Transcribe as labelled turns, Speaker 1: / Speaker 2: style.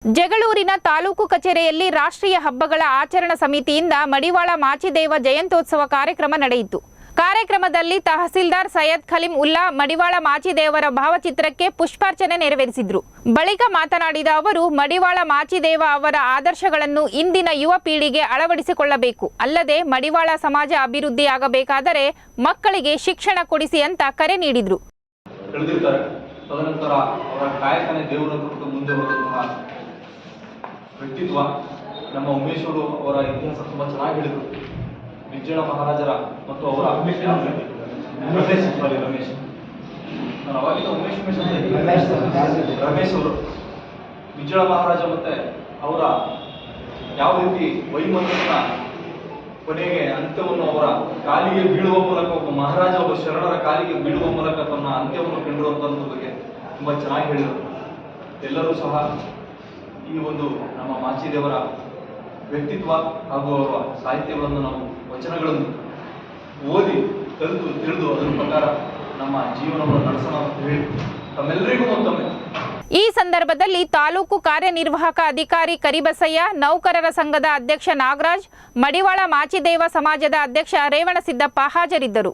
Speaker 1: ಜಗಳೂರಿನ ತಾಲೂಕು ಕಚೇರಿಯಲ್ಲಿ ರಾಷ್ಟ್ರೀಯ ಹಬ್ಬಗಳ ಆಚರಣಾ ಸಮಿತಿಯಿಂದ ಮಡಿವಾಳ ಮಾಚಿದೇವ ಜಯಂತ್ಯೋತ್ಸವ ಕಾರ್ಯಕ್ರಮ ನಡೆಯಿತು. ಕಾರ್ಯಕ್ರಮದಲ್ಲಿ ತಹಸೀಲ್ದಾರ್ ಸೈಯದ್ ಖಲೀಂ ಉಲ್ಲಾ ಮಡಿವಾಳ ಮಾಚಿದೇವರ ಭಾವಚಿತ್ರಕ್ಕೆ ಪುಷ್ಪಾರ್ಚನೆ ನೆರವೇರಿಸಿದರು. ಬಳಿಕ ಮಾತನಾಡಿದ ಅವರು, ಮಡಿವಾಳ ಮಾಚಿದೇವ ಅವರ ಆದರ್ಶಗಳನ್ನು ಇಂದಿನ ಯುವ ಪೀಳಿಗೆ ಅಳವಡಿಸಿಕೊಳ್ಳಬೇಕು. ಅಲ್ಲದೆ ಮಡಿವಾಳ ಸಮಾಜ ಅಭಿವೃದ್ಧಿಯಾಗಬೇಕಾದರೆ ಮಕ್ಕಳಿಗೆ ಶಿಕ್ಷಣ ಕೊಡಿಸಿ ಅಂತ ಕರೆ ನೀಡಿದರು.
Speaker 2: ತದನಂತರ ಅವರ ಕಾಯಕನೇ ದೇವರ ಮುಂದೆ ಬರುವಂತಹ ವ್ಯಕ್ತಿತ್ವ. ನಮ್ಮ ಉಮೇಶ್ವರು ಅವರ ಇತಿಹಾಸ ತುಂಬಾ ಚೆನ್ನಾಗಿ ಹೇಳಿದರು. ವಿಜಯಳ ಮಹಾರಾಜರ ಮತ್ತು ಅವರ ರಮೇಶ್ ನಾನು ಅವಾಗಿಂದ ರಮೇಶ್ ಅವರು ವಿಜಯಳ ಮಹಾರಾಜ ಮತ್ತೆ ಅವರ ಯಾವ ರೀತಿ ವೈಮನಸ್ಸನ್ನ ಕೊನೆಗೆ ಅಂತ್ಯವನ್ನು ಅವರ ಕಾಲಿಗೆ ಬೀಳುವ ಮೂಲಕ ಒಬ್ಬ ಮಹಾರಾಜ ಒಬ್ಬ ಶರಣರ ಕಾಲಿಗೆ ಬೀಳುವ ಮೂಲಕ ತನ್ನ ಅಂತ್ಯವನ್ನು ಕಂಡಿರುವಂತದ್ರ ಬಗ್ಗೆ ತುಂಬಾ ಚೆನ್ನಾಗಿ ಹೇಳಿದರು. ಎಲ್ಲರೂ ಸಹ ಈ ಒಂದು ನಮ್ಮ ಮಾಚಿದೇವರ ವ್ಯಕ್ತಿತ್ವ ಹಾಗೂ ಅವರ ಸಾಹಿತ್ಯಗಳನ್ನು ನಾವು ವಚನಗಳನ್ನು ಓದಿ ಕಲಿತು ತಿಳಿದು ಅದರ ಪ್ರಕಾರ ನಮ್ಮ ಜೀವನವನ್ನು ನಡೆಸೋಣ ಅಂತ ಹೇಳಿ ತಮ್ಮೆಲ್ಲರಿಗೂ ಮತ್ತೊಮ್ಮೆ.
Speaker 1: ಈ ಸಂದರ್ಭದಲ್ಲಿ ತಾಲೂಕು ಕಾರ್ಯನಿರ್ವಾಹಕ ಅಧಿಕಾರಿ ಕರಿಬಸಯ್ಯ, ನೌಕರರ ಸಂಘದ ಅಧ್ಯಕ್ಷ ನಾಗರಾಜ್, ಮಡಿವಾಳ ಮಾಚಿದೇವ ಸಮಾಜದ ಅಧ್ಯಕ್ಷ ರೇವಣಸಿದ್ದಪ್ಪ ಹಾಜರಿದ್ದರು.